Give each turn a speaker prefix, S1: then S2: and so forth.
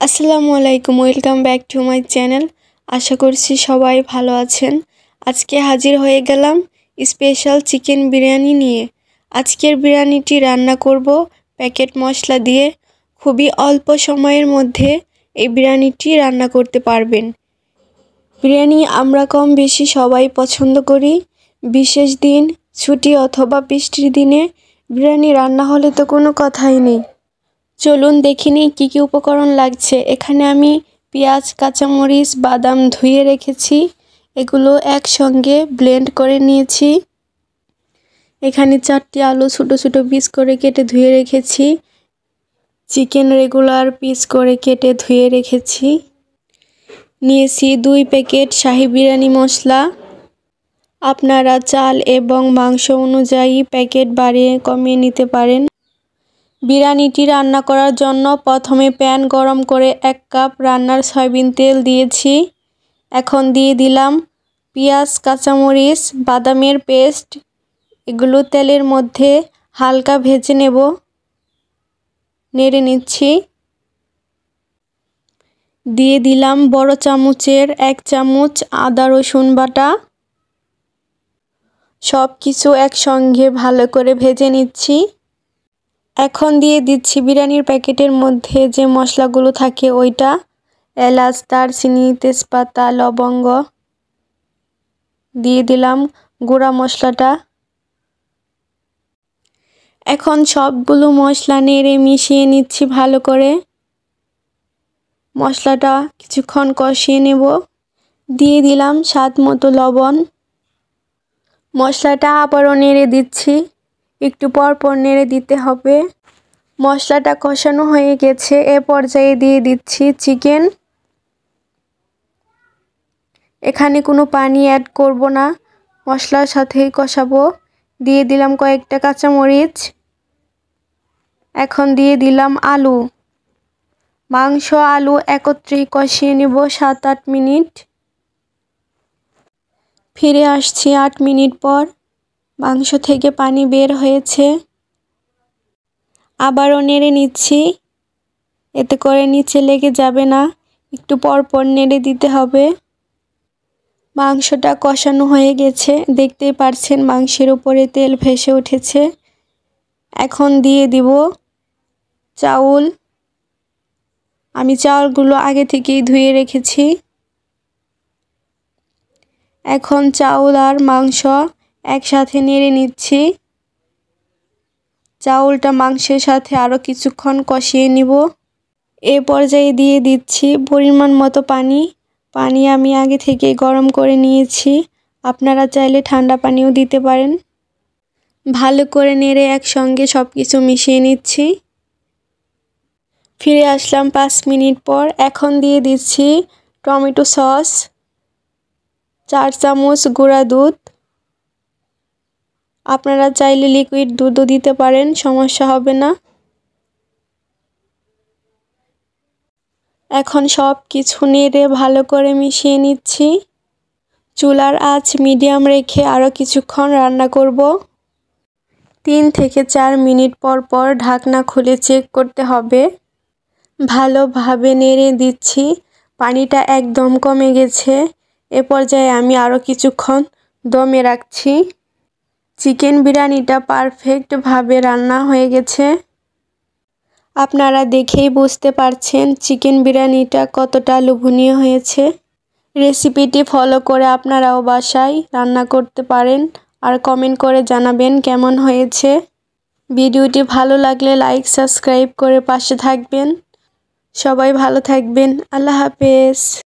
S1: আসসালামু আলাইকুম, welcome back to my channel. আশা করছি সবাই ভালো আছেন। আজকে হাজির হয়ে গেলাম স্পেশাল চিকেন বিরিয়ানি নিয়ে। আজকের বিরিয়ানিটি রান্না করব প্যাকেট মশলা দিয়ে। খুবই অল্প সময়ের মধ্যে এই বিরিয়ানিটি রান্না করতে পারবেন। বিরিয়ানি আমরা কম বেশি সবাই পছন্দ করি। বিশেষ দিন, ছুটি অথবা বৃষ্টির দিনে বিরিয়ানি রান্না হলে তো কোনো কথাই নেই। চলুন দেখে নিই কী কী উপকরণ লাগছে। এখানে আমি পেঁয়াজ, কাঁচামরিচ, বাদাম ধুয়ে রেখেছি, এগুলো একসঙ্গে ব্লেন্ড করে নিয়েছি। এখানে 4টি আলু ছোটো ছোটো পিস করে কেটে ধুয়ে রেখেছি। চিকেন রেগুলার পিস করে কেটে ধুয়ে রেখেছি। নিয়েছি 2 প্যাকেট শাহি বিরিয়ানি মশলা। আপনারা চাল এবং মাংস অনুযায়ী প্যাকেট বাড়িয়ে কমিয়ে নিতে পারেন। বিরিয়ানিটি রান্না করার জন্য প্রথমে প্যান গরম করে 1 কাপ রান্নার সয়াবিন তেল দিয়েছি। এখন দিয়ে দিলাম পেঁয়াজ, কাঁচামরিচ, বাদামের পেস্ট। এগুলো তেলের মধ্যে হালকা ভেজে নেব। নেড়ে নিচ্ছি। দিয়ে দিলাম বড় চামচের 1 চামচ আদা রসুন বাটা। সব কিছু একসঙ্গে ভালো করে ভেজে নিচ্ছি। এখন দিয়ে দিচ্ছি বিরিয়ানির প্যাকেটের মধ্যে যে মশলাগুলো থাকে ওইটা, এলাচ, দারচিনি, তেজপাতা, লবঙ্গ। দিয়ে দিলাম গুঁড়া মশলাটা। এখন সবগুলো মশলা নেড়ে মিশিয়ে নিচ্ছি ভালো করে। মশলাটা কিছুক্ষণ কষিয়ে নেব। দিয়ে দিলাম স্বাদ মতো লবণ। মশলাটা আবারও নেড়ে দিচ্ছি। একটু পর পর নেড়ে দিতে হবে। মশলাটা কষানো হয়ে গেছে। এ পর্যায়ে দিয়ে দিচ্ছি চিকেন। এখানে কোনো পানি অ্যাড করব না, মশলার সাথেই কষাবো। দিয়ে দিলাম কয়েকটা কাঁচামরিচ। এখন দিয়ে দিলাম আলু। মাংস আলু একত্রে কষিয়ে নেব 7-8 মিনিট। ফিরে আসছি 8 মিনিট পর। মাংস থেকে পানি বের হয়েছে। আবারও নেড়ে নিচ্ছি, এতে করে নিচে লেগে যাবে না। একটু পর পর নেড়ে দিতে হবে। মাংসটা কষানো হয়ে গেছে, দেখতেই পারছেন মাংসের উপরে তেল ভেসে উঠেছে। এখন দিয়ে দিব চাউল। আমি চাউলগুলো আগে থেকেই ধুয়ে রেখেছি। এখন চাউল আর মাংস একসাথে নেড়ে নিচ্ছি। চাউলটা মাংসের সাথে আরও কিছুক্ষণ কষিয়ে নিব। এ পর্যায়ে দিয়ে দিচ্ছি পরিমাণ মতো পানি। পানি আমি আগে থেকে গরম করে নিয়েছি, আপনারা চাইলে ঠান্ডা পানিও দিতে পারেন। ভালো করে নেড়ে একসঙ্গে সব কিছু মিশিয়ে নিচ্ছি। ফিরে আসলাম 5 মিনিট পর। এখন দিয়ে দিচ্ছি টমেটো সস, 4 চামচ গুঁড়া দুধ। আপনারা চাইলে লিকুইড দুধও দিতে পারেন, সমস্যা হবে না। এখন সব কিছু নেড়ে ভালো করে মিশিয়ে নিচ্ছি। চুলার আঁচ মিডিয়াম রেখে আরও কিছুক্ষণ রান্না করব। 3 থেকে 4 মিনিট পর পর ঢাকনা খুলে চেক করতে হবে। ভালোভাবে নেড়ে দিচ্ছি। পানিটা একদম কমে গেছে। এ পর্যায়ে আমি আরও কিছুক্ষণ দমে রাখছি। চিকেন বিরিয়ানিটা পারফেক্টভাবে রান্না হয়ে গেছে। আপনারা দেখেই বুঝতে পারছেন চিকেন বিরিয়ানিটা কতটা লোভনীয় হয়েছে। রেসিপিটি ফলো করে আপনারাও বাসায় রান্না করতে পারেন আর কমেন্ট করে জানাবেন কেমন হয়েছে। ভিডিওটি ভালো লাগলে লাইক, সাবস্ক্রাইব করে পাশে থাকবেন। সবাই ভালো থাকবেন। আল্লাহ হাফেজ।